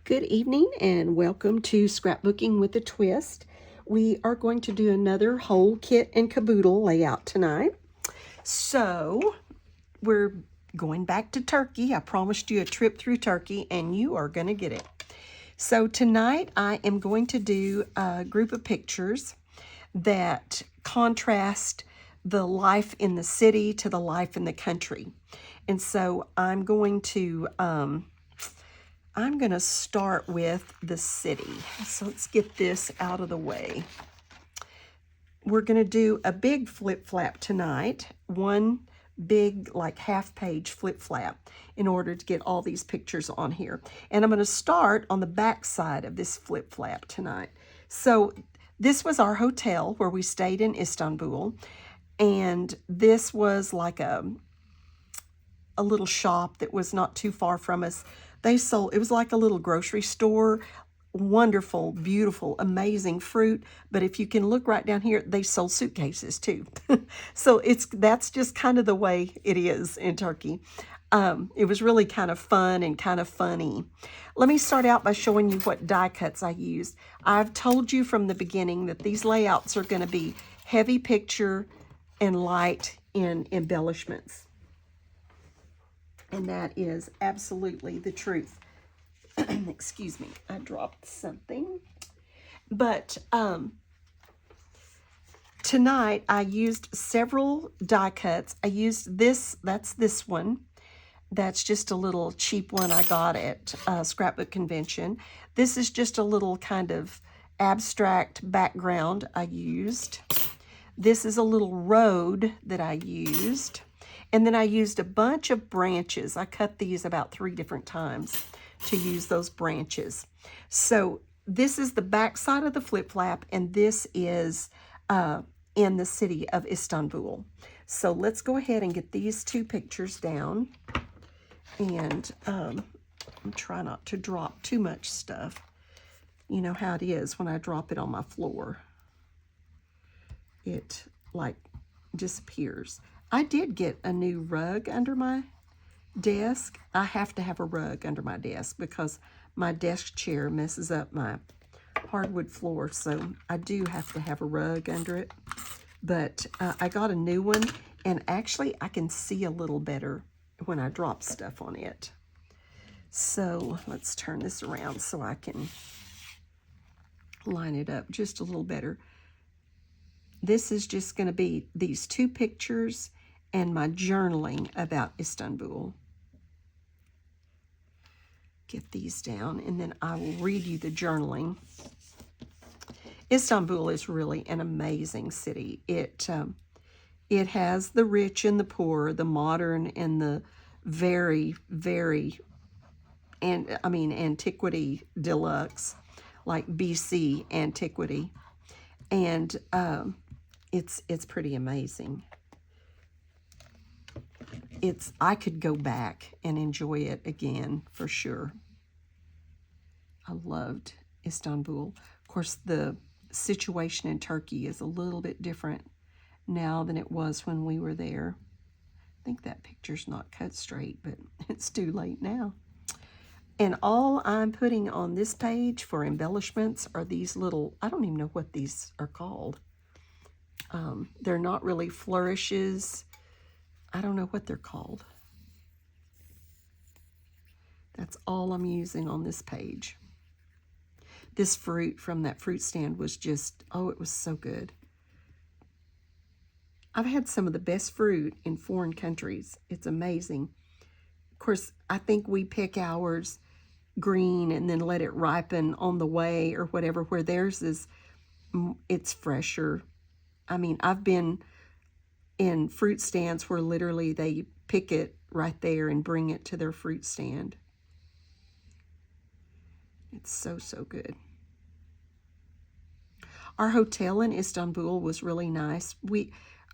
Good evening and welcome to Scrapbooking with a Twist. We are going to do another whole Kit and Caboodle layout tonight. So we're going back to Turkey. I promised you a trip through Turkey and you are going to get it. So tonight I am going to do a group of pictures that contrast the life in the city to the life in the country. And so I'm going to start with the city. So let's get this out of the way. We're going to do a big flip flap tonight, one big like half page flip flap in order to get all these pictures on here. And I'm going to start on the back side of this flip flap tonight. So this was our hotel where we stayed in Istanbul, and this was like a little shop that was not too far from us. They sold, it was like a little grocery store, wonderful, beautiful, amazing fruit. But if you can look right down here, they sold suitcases too. So that's just kind of the way it is in Turkey. It was really kind of fun and kind of funny. Let me start out by showing you what die cuts I used. I've told you from the beginning that these layouts are going to be heavy picture and light in embellishments. And that is absolutely the truth. Excuse me, I dropped something. But tonight I used several die cuts. I used this, that's this one. That's just a little cheap one I got at Scrapbook Convention. This is just a little kind of abstract background I used. This is a little road that I used. And then I used a bunch of branches. I cut these about 3 different times to use those branches. So this is the back side of the flip flap, and this is in the city of Istanbul. So let's go ahead and get these 2 pictures down. And I'm trying not to drop too much stuff. You know how it is when I drop it on my floor. It like disappears. I did get a new rug under my desk. I have to have a rug under my desk because my desk chair messes up my hardwood floor, so I do have to have a rug under it. But I got a new one, and actually I can see a little better when I drop stuff on it. So let's turn this around so I can line it up just a little better. This is just going to be these 2 pictures and my journaling about Istanbul. Get these down, and then I will read you the journaling. Istanbul is really an amazing city. It has the rich and the poor, the modern and the very, very, and I mean antiquity deluxe, like BC antiquity, and it's pretty amazing. I could go back and enjoy it again for sure. I loved Istanbul. Of course, the situation in Turkey is a little bit different now than it was when we were there. I think that picture's not cut straight, but it's too late now. And all I'm putting on this page for embellishments are these little, I don't even know what these are called. They're not really flourishes. I don't know what they're called. That's all I'm using on this page. This fruit from that fruit stand was just, oh, it was so good. I've had some of the best fruit in foreign countries. It's amazing. Of course, I think we pick ours green and then let it ripen on the way or whatever, where theirs is, it's fresher. I mean, I've been in fruit stands where literally they pick it right there and bring it to their fruit stand. It's so, so good. Our hotel in Istanbul was really nice.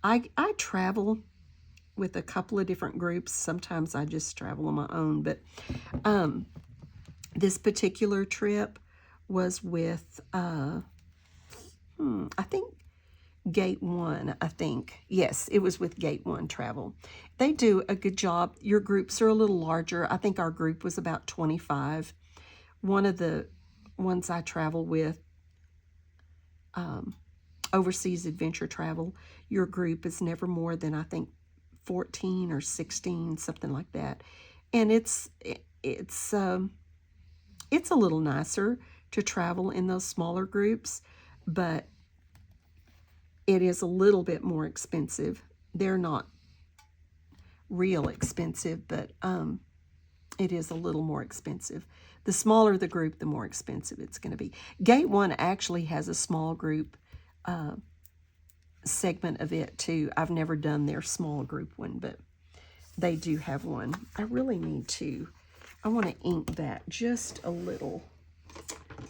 I travel with a couple of different groups. Sometimes I just travel on my own, but this particular trip was with, I think, Gate 1, I think. Yes, it was with Gate 1 Travel. They do a good job. Your groups are a little larger. I think our group was about 25. one of the ones I travel with, overseas adventure travel, your group is never more than, I think, 14 or 16, something like that. And it's a little nicer to travel in those smaller groups, but it is a little bit more expensive. They're not real expensive, but it is a little more expensive. The smaller the group, the more expensive it's going to be. Gate 1 actually has a small group segment of it too. I've never done their small group one, but they do have one. I really need to, I want to ink that just a little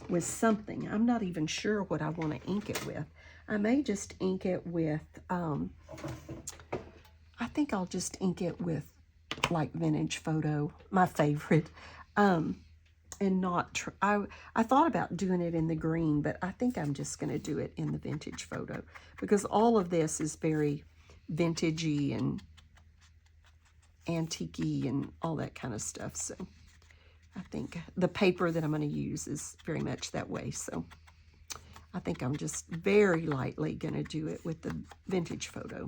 with something. I'm not even sure what I want to ink it with. I may just ink it with, I think I'll just ink it with like Vintage Photo, my favorite. And not, I thought about doing it in the green, but I think I'm just going to do it in the Vintage Photo because all of this is very vintagey and antique-y and all that kind of stuff. So I think the paper that I'm going to use is very much that way. So I think I'm just very lightly going to do it with the Vintage Photo.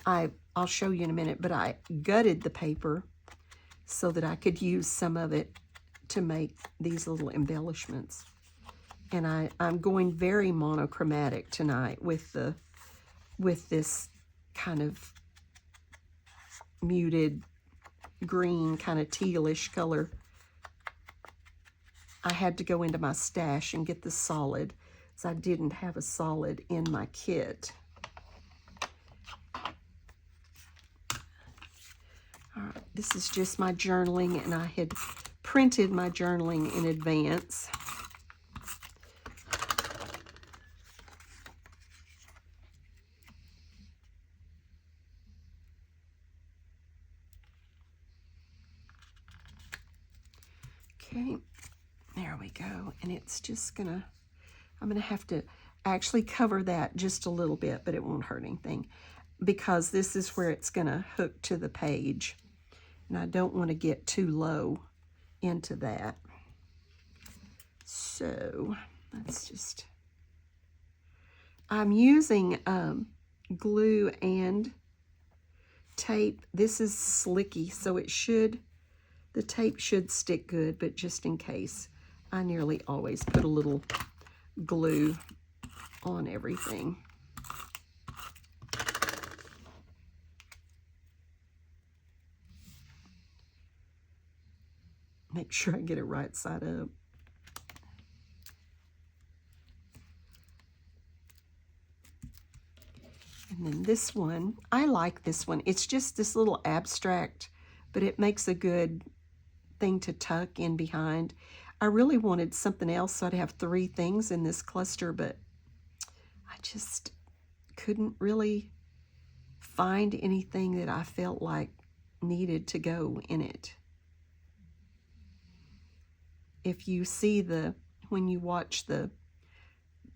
I'll show you in a minute, but I gutted the paper so that I could use some of it to make these little embellishments. And I'm going very monochromatic tonight with this kind of muted green, kind of tealish color. I had to go into my stash and get the solid, so I didn't have a solid in my kit. All right, this is just my journaling, and I had printed my journaling in advance. Okay, there we go. And it's just gonna, I'm gonna have to actually cover that just a little bit, but it won't hurt anything because this is where it's gonna hook to the page. And I don't want to get too low into that. So let's just, I'm using glue and tape. This is slicky, so it should, the tape should stick good, but just in case, I nearly always put a little glue on everything. Make sure I get it right side up. And then this one, I like this one. It's just this little abstract, but it makes a good thing to tuck in behind. I really wanted something else, so I'd have 3 things in this cluster, but I just couldn't really find anything that I felt like needed to go in it. If you see when you watch the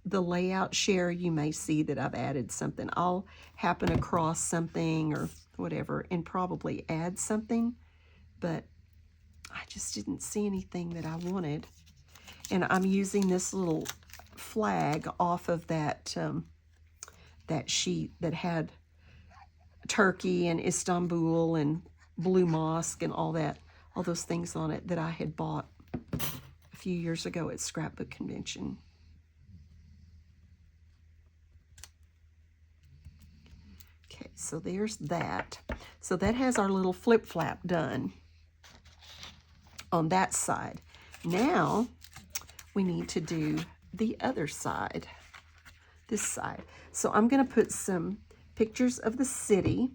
layout share, you may see that I've added something. I'll happen across something or whatever and probably add something, but I just didn't see anything that I wanted. And I'm using this little flag off of that that sheet that had Turkey and Istanbul and Blue Mosque and all those things on it that I had bought a few years ago at Scrapbook Convention. Okay, so there's that. So that has our little flip flap done on that side. Now we need to do the other side, this side. So I'm going to put some pictures of the city.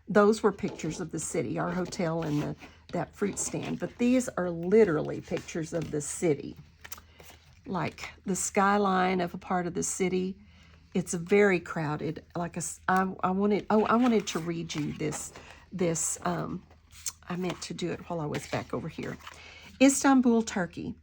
Those were pictures of the city, our hotel and that fruit stand. But these are literally pictures of the city, like the skyline of a part of the city. It's very crowded. Like I wanted to read you this. I meant to do it while I was back over here. Istanbul, Turkey,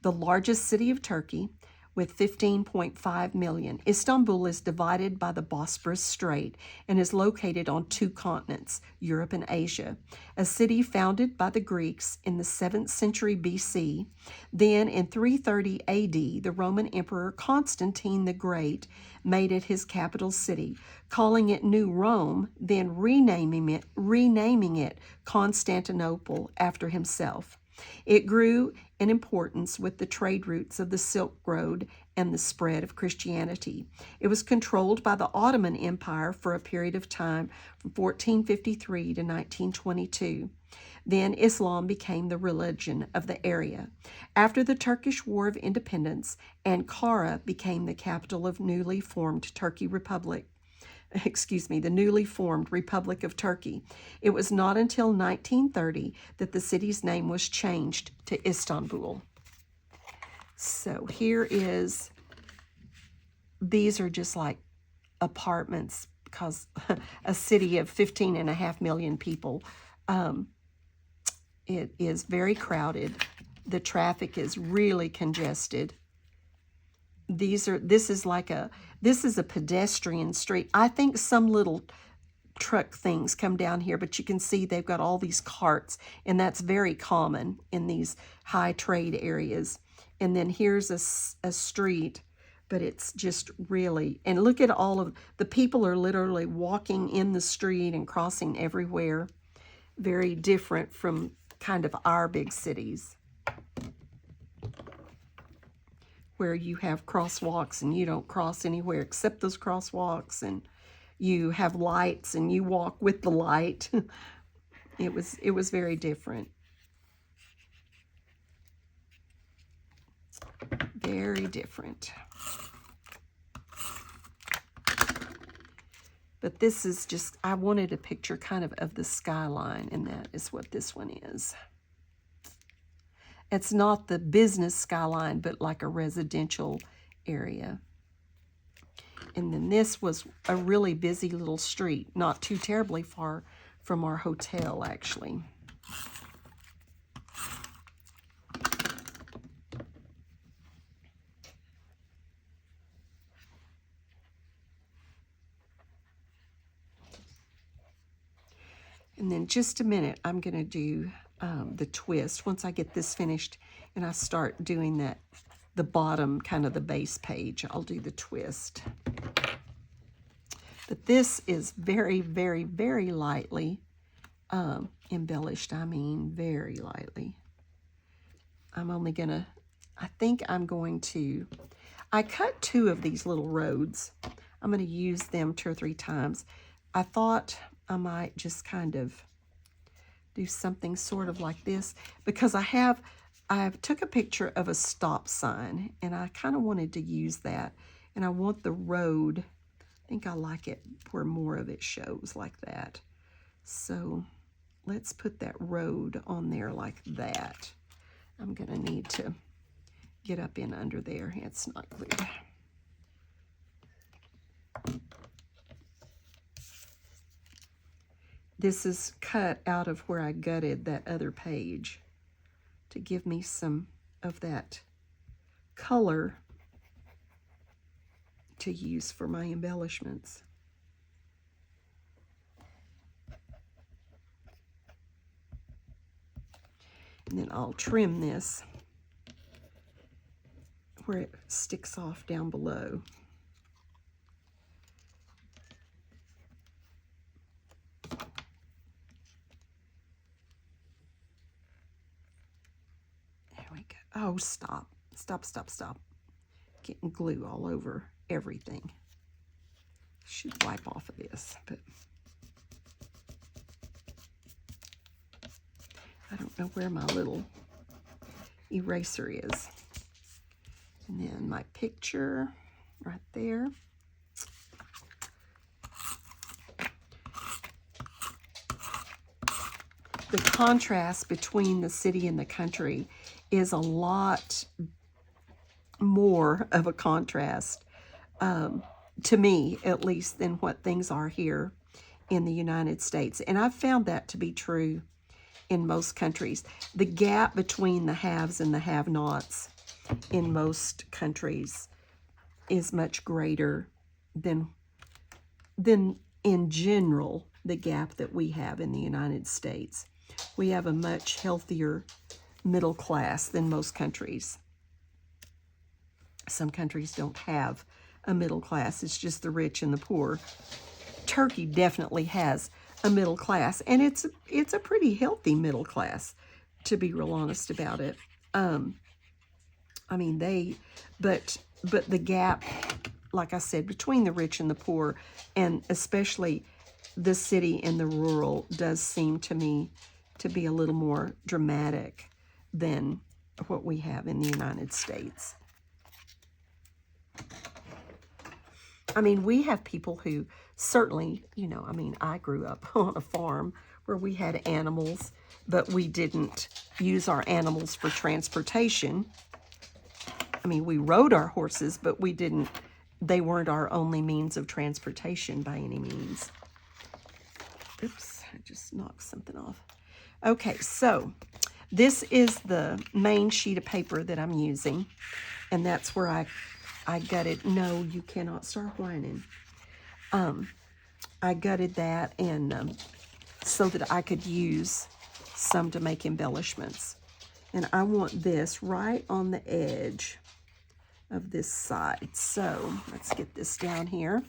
the largest city of Turkey, with 15.5 million. Istanbul is divided by the Bosporus Strait and is located on two continents, Europe and Asia. A city founded by the Greeks in the 7th century BC. Then in 330 AD, the Roman Emperor Constantine the Great made it his capital city, calling it New Rome, then renaming it Constantinople after himself. It grew in importance with the trade routes of the Silk Road and the spread of Christianity. It was controlled by the Ottoman Empire for a period of time from 1453 to 1922. Then Islam became the religion of the area. After the Turkish War of Independence, Ankara became the capital of the newly formed Republic of Turkey. It was not until 1930 that the city's name was changed to Istanbul. So here is, these are just like apartments because a city of 15.5 million people. It is very crowded. The traffic is really congested. This is a pedestrian street. I think some little truck things come down here, but you can see they've got all these carts, and that's very common in these high trade areas. And then here's a street, but it's just really, and look at all of, the people are literally walking in the street and crossing everywhere. Very different from kind of our big cities, where you have crosswalks and you don't cross anywhere except those crosswalks, and you have lights and you walk with the light. It was very different. Very different. But this is just, I wanted a picture kind of the skyline, and that is what this one is. It's not the business skyline, but like a residential area. And then this was a really busy little street, not too terribly far from our hotel, actually. And then just a minute, I'm going to do the twist once I get this finished and I start doing that, the bottom, kind of the base page. I'll do the twist. But this is very, very, very lightly embellished. I mean, very lightly. I'm only going to, I think I'm going to, I cut 2 of these little roads. I'm going to use them 2 or 3 times. I thought I might just kind of do something sort of like this, because I took a picture of a stop sign and I kind of wanted to use that, and I want the road, I think I like it where more of it shows like that. So let's put that road on there like that. I'm gonna need to get up in under there. It's not glued. This is cut out of where I gutted that other page to give me some of that color to use for my embellishments. And then I'll trim this where it sticks off down below. Oh, stop. Getting glue all over everything. Should wipe off of this, but I don't know where my little eraser is. And then my picture right there. The contrast between the city and the country is a lot more of a contrast, to me at least, than what things are here in the United States. And I've found that to be true in most countries. The gap between the haves and the have-nots in most countries is much greater than in general the gap that we have in the United States. We have a much healthier middle class than most countries. Some countries don't have a middle class. It's just the rich and the poor. Turkey definitely has a middle class, and it's a pretty healthy middle class, to be real honest about it. I mean, but the gap, like I said, between the rich and the poor, and especially the city and the rural, does seem to me to be a little more dramatic than what we have in the United States. I mean, we have people who certainly, you know, I mean, I grew up on a farm where we had animals, but we didn't use our animals for transportation. I mean, we rode our horses, but they weren't our only means of transportation by any means. Oops, I just knocked something off. Okay, so this is the main sheet of paper that I'm using, and that's where I gutted. No, you cannot start whining. I gutted that and so that I could use some to make embellishments. And I want this right on the edge of this side. So let's get this down here.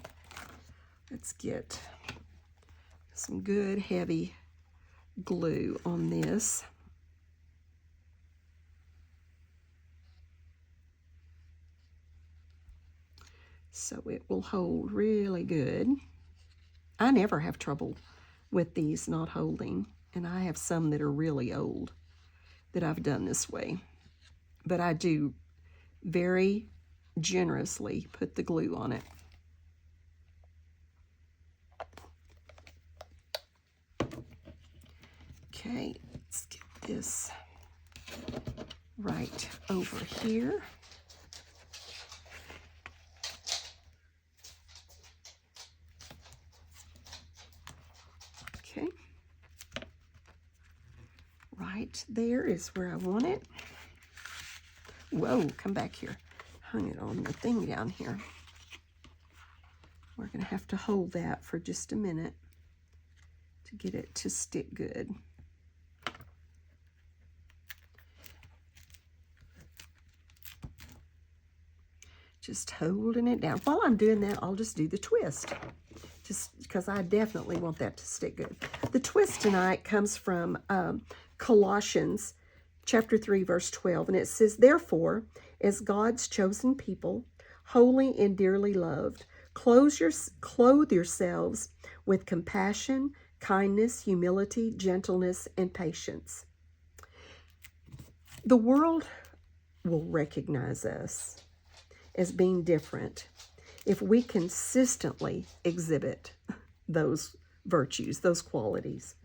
Let's get some good heavy glue on this. So it will hold really good. I never have trouble with these not holding, and I have some that are really old that I've done this way. But I do very generously put the glue on it. Okay, let's get this right over here. Okay, right there is where I want it. Whoa, come back here. Hung it on the thing down here. We're going to have to hold that for just a minute to get it to stick good. Just holding it down. While I'm doing that, I'll just do the twist, just because I definitely want that to stick good. The twist tonight comes from Colossians chapter 3, verse 12, and it says, "Therefore, as God's chosen people, holy and dearly loved, clothe yourselves with compassion, kindness, humility, gentleness, and patience." The world will recognize us as being different if we consistently exhibit those virtues, those qualities.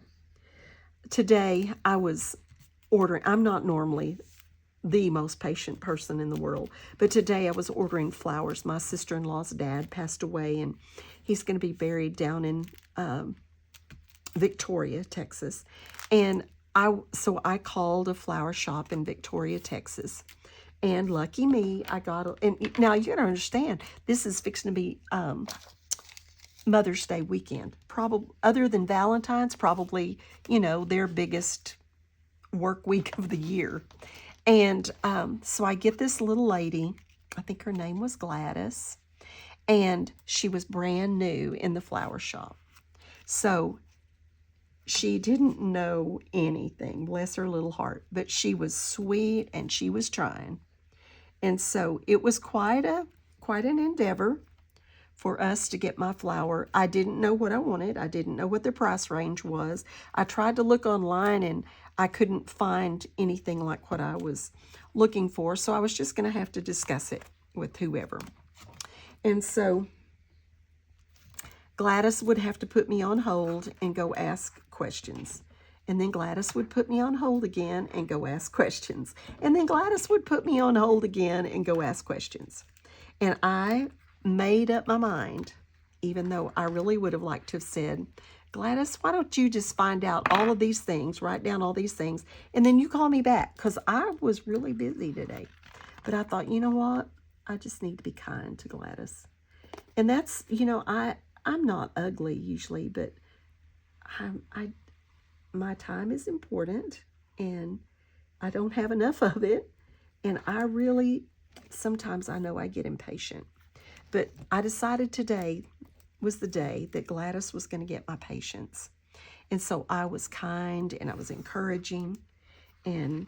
Today, I was ordering, I'm not normally the most patient person in the world, but today I was ordering flowers. My sister-in-law's dad passed away, and he's going to be buried down in Victoria, Texas. And so I called a flower shop in Victoria, Texas. And lucky me, I got, and now you gotta understand, this is fixing to be Mother's Day weekend. Probably, other than Valentine's, probably, you know, their biggest work week of the year. And so I get this little lady, I think her name was Gladys, and she was brand new in the flower shop. So she didn't know anything, bless her little heart, but she was sweet and she was trying. And so it was quite an endeavor for us to get my flower. I didn't know what I wanted. I didn't know what the price range was. I tried to look online and I couldn't find anything like what I was looking for. So I was just going to have to discuss it with whoever. And so Gladys would have to put me on hold and go ask questions. And then Gladys would put me on hold again and go ask questions. And then Gladys would put me on hold again and go ask questions. And I made up my mind, even though I really would have liked to have said, "Gladys, why don't you just find out all of these things, write down all these things, and then you call me back," because I was really busy today. But I thought, you know what? I just need to be kind to Gladys. And that's, I'm not ugly usually, but my time is important, and I don't have enough of it. And I really, sometimes I know I get impatient. But I decided today was the day that Gladys was going to get my patience. And so I was kind and I was encouraging, and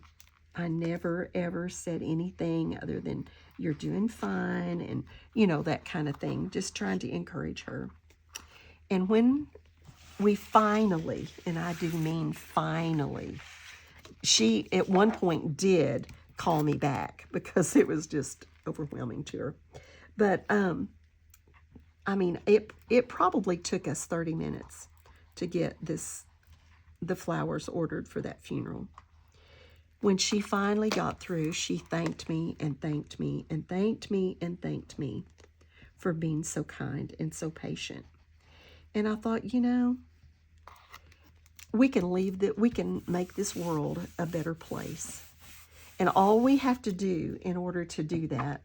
I never ever said anything other than you're doing fine, and that kind of thing, just trying to encourage her. And when we finally, and I do mean finally, she at one point did call me back because it was just overwhelming to her. But I mean, it probably took us 30 minutes to get the flowers ordered for that funeral. When she finally got through, she thanked me and thanked me and thanked me and thanked me for being so kind and so patient. And I thought, we can make this world a better place. And all we have to do in order to do that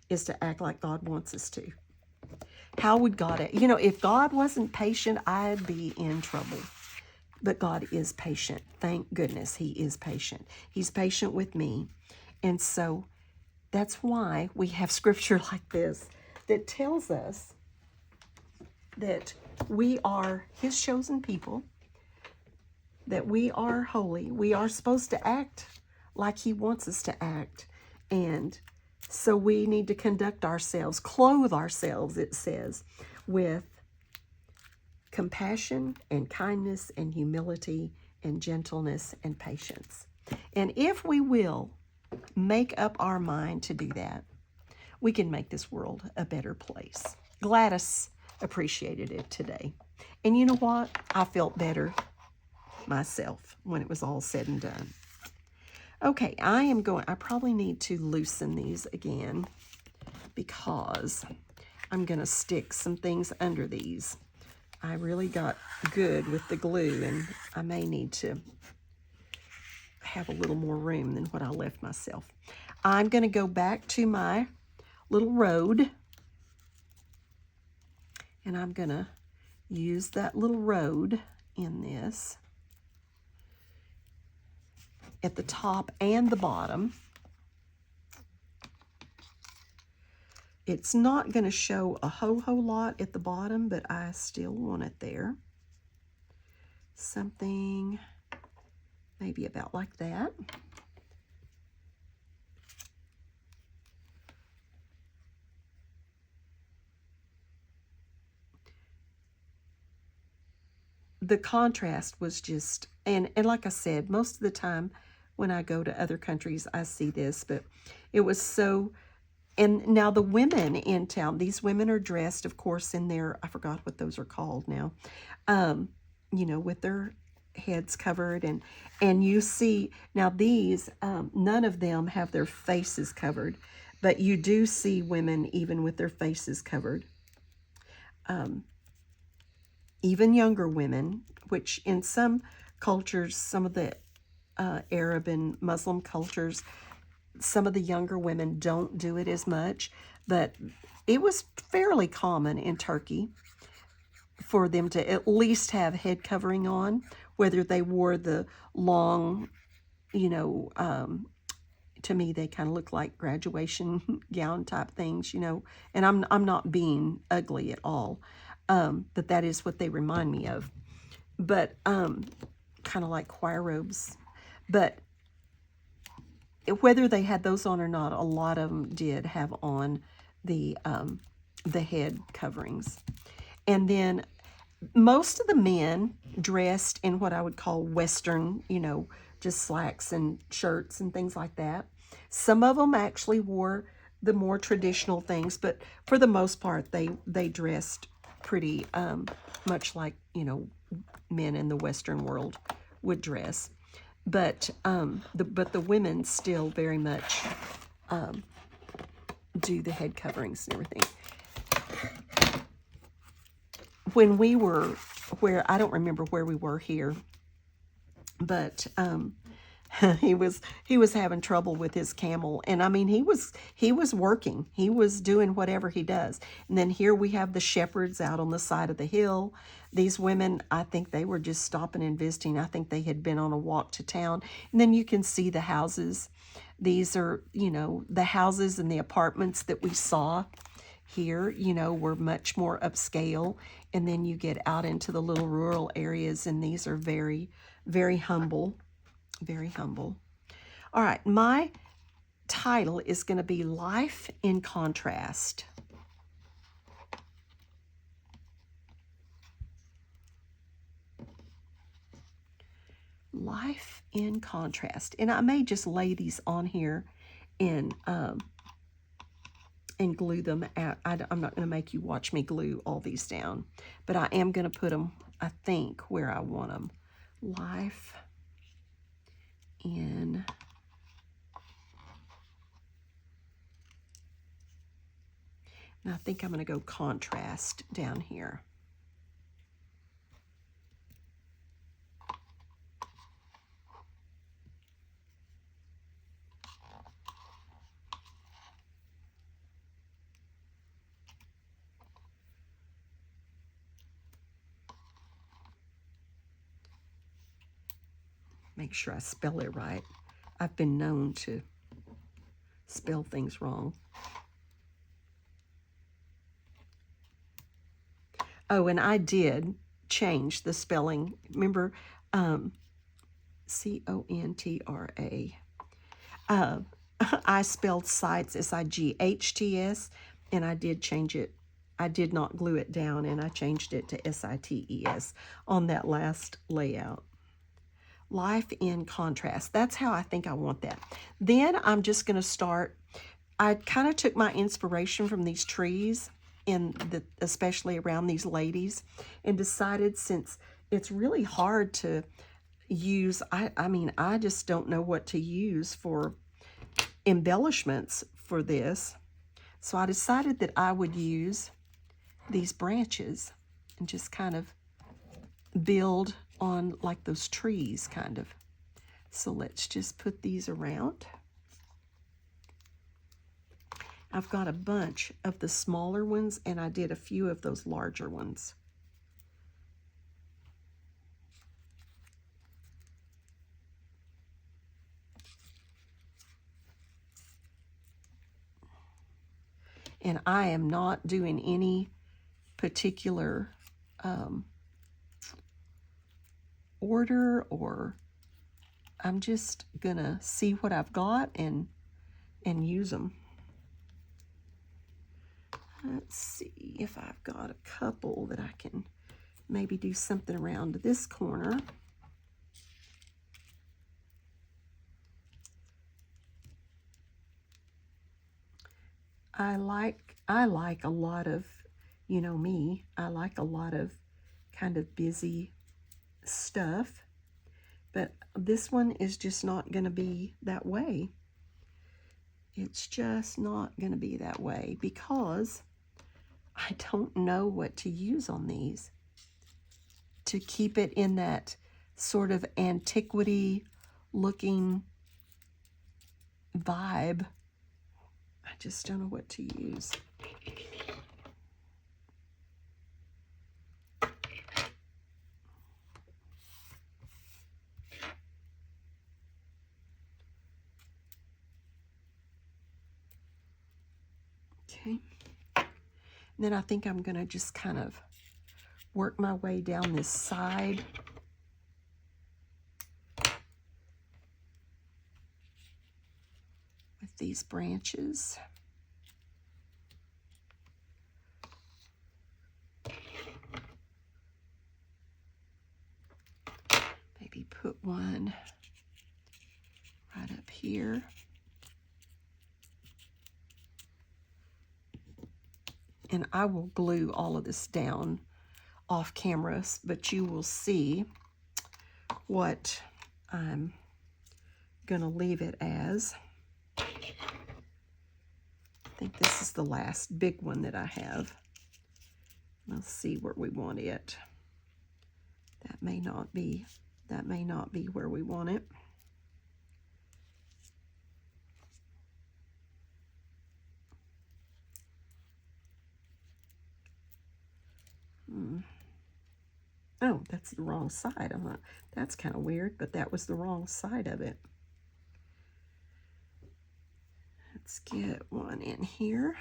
is to act like God wants us to. How would God, if God wasn't patient, I'd be in trouble. But God is patient. Thank goodness He is patient. He's patient with me. And so that's why we have scripture like this that tells us that we are His chosen people, that we are holy. We are supposed to act like He wants us to act. And so we need to conduct ourselves, clothe ourselves, it says, with compassion and kindness and humility and gentleness and patience. And if we will make up our mind to do that, we can make this world a better place. Gladys appreciated it today. And you know what? I felt better myself when it was all said and done. Okay, I probably need to loosen these again because I'm going to stick some things under these. I really got good with the glue, and I may need to have a little more room than what I left myself. I'm going to go back to my little road, and I'm going to use that little road in this at the top and the bottom. It's not going to show a whole lot at the bottom, but I still want it there. Something maybe about like that. The contrast was just, and like I said, most of the time when I go to other countries, I see this, but it was so. And now the women in town, these women are dressed, of course, in their, I forgot what those are called now, with their heads covered. And you see, now these, none of them have their faces covered, but you do see women even with their faces covered. Even younger women, which in some cultures, some of the Arab and Muslim cultures, some of the younger women don't do it as much, but it was fairly common in Turkey for them to at least have head covering on, whether they wore the long, to me they kind of look like graduation gown type things, and I'm not being ugly at all, but that is what they remind me of, but kind of like choir robes. But whether they had those on or not, a lot of them did have on the head coverings. And then most of the men dressed in what I would call Western, just slacks and shirts and things like that. Some of them actually wore the more traditional things, but for the most part, they dressed pretty much like, men in the Western world would dress. But the women still very much do the head coverings and everything. When we were I don't remember where we were here, but he was having trouble with his camel, and I mean he was working, he was doing whatever he does. And then here we have the shepherds out on the side of the hill. These women, I think they were just stopping and visiting. I think they had been on a walk to town. And then you can see the houses. These are, you know, the houses and the apartments that we saw here, you know, were much more upscale. And then you get out into the little rural areas, and these are very, very humble. Very humble. All right, my title is going to be Life in Contrast. Life in Contrast. And I may just lay these on here and glue them out. I'm not going to make you watch me glue all these down, but I am going to put them, I think, where I want them. Life in and I think I'm going to go contrast down here. Make sure I spell it right. I've been known to spell things wrong. Oh, and I did change the spelling. Remember, C-O-N-T-R-A. I spelled sights S-I-G-H-T-S, and I did change it. I did not glue it down, and I changed it to S-I-T-E-S on that last layout. Life in Contrast. That's how I think I want that. Then I'm just going to start. I kind of took my inspiration from these trees, especially around these ladies, and decided, since it's really hard to use, I mean, I just don't know what to use for embellishments for this. So I decided that I would use these branches and just kind of build on like those trees, kind of. So let's just put these around. I've got a bunch of the smaller ones, and I did a few of those larger ones. And I am not doing any particular order, or I'm just gonna see what I've got and use them. Let's see if I've got a couple that I can maybe do something around this corner. I like a lot of, you know me, I like a lot of kind of busy stuff, but this one is just not going to be that way. It's just not going to be that way because I don't know what to use on these to keep it in that sort of antiquity looking vibe. I just don't know what to use. Okay. And then I think I'm going to just kind of work my way down this side. With these branches. Maybe put one right up here. And I will glue all of this down off camera, but you will see what I'm gonna leave it as. I think this is the last big one that I have. Let's see where we want it. That may not be where we want it. Oh, that's the wrong side. I'm not, that's kind of weird, but that was the wrong side of it. Let's get one in here.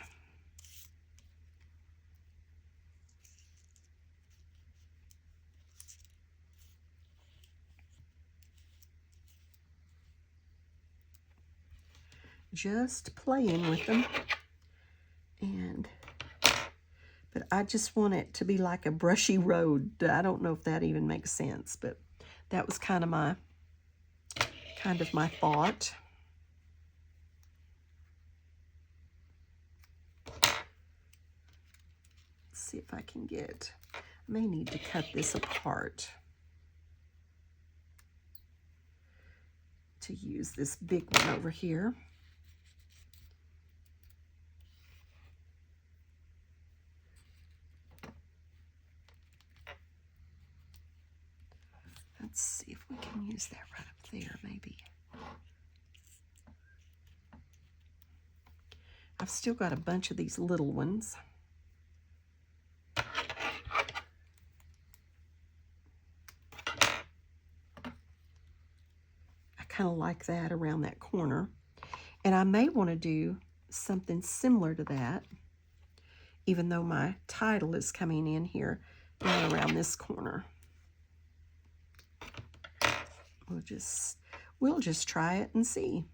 Just playing with them. But I just want it to be like a brushy road. I don't know if that even makes sense, but that was kind of my thought. Let's see if I can get, I may need to cut this apart to use this big one over here. Let's see if we can use that right up there, maybe. I've still got a bunch of these little ones. I kind of like that around that corner. And I may want to do something similar to that, even though my title is coming in here down around this corner. We'll just try it and see.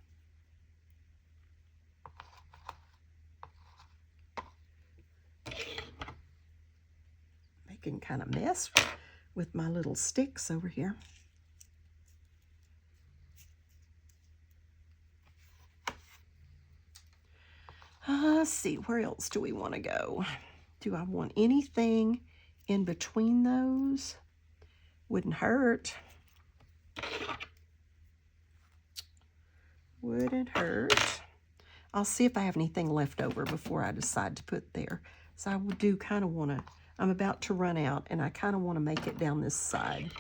Making kind of mess with my little sticks over here. Let's see, where else do we want to go? Do I want anything in between those? Wouldn't hurt. Wouldn't hurt. I'll see if I have anything left over before I decide to put there. So I do kind of want to, I'm about to run out, and I kind of want to make it down this side.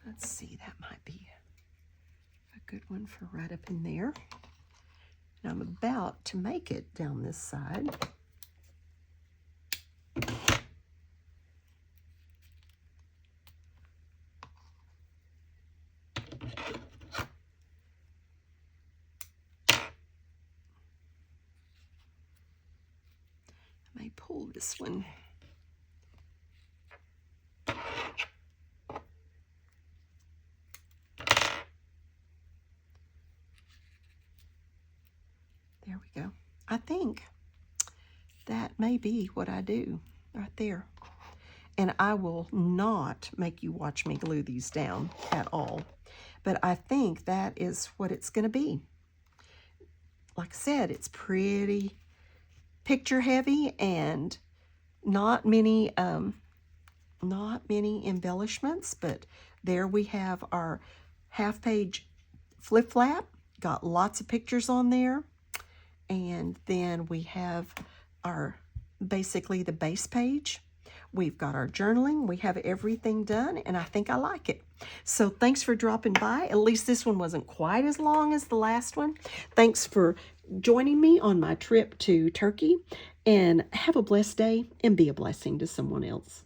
Let's see, that might be a good one for right up in there. And I'm about to make it down this side. I may pull this one. There we go. I think that may be what I do right there. And I will not make you watch me glue these down at all. But I think that is what it's going to be. Like I said, it's pretty picture heavy and not many embellishments. But there we have our half-page flip flap. Got lots of pictures on there. And then we have our, basically the base page. We've got our journaling. We have everything done, and I think I like it. So thanks for dropping by. At least this one wasn't quite as long as the last one. Thanks for joining me on my trip to Turkey, and have a blessed day and be a blessing to someone else.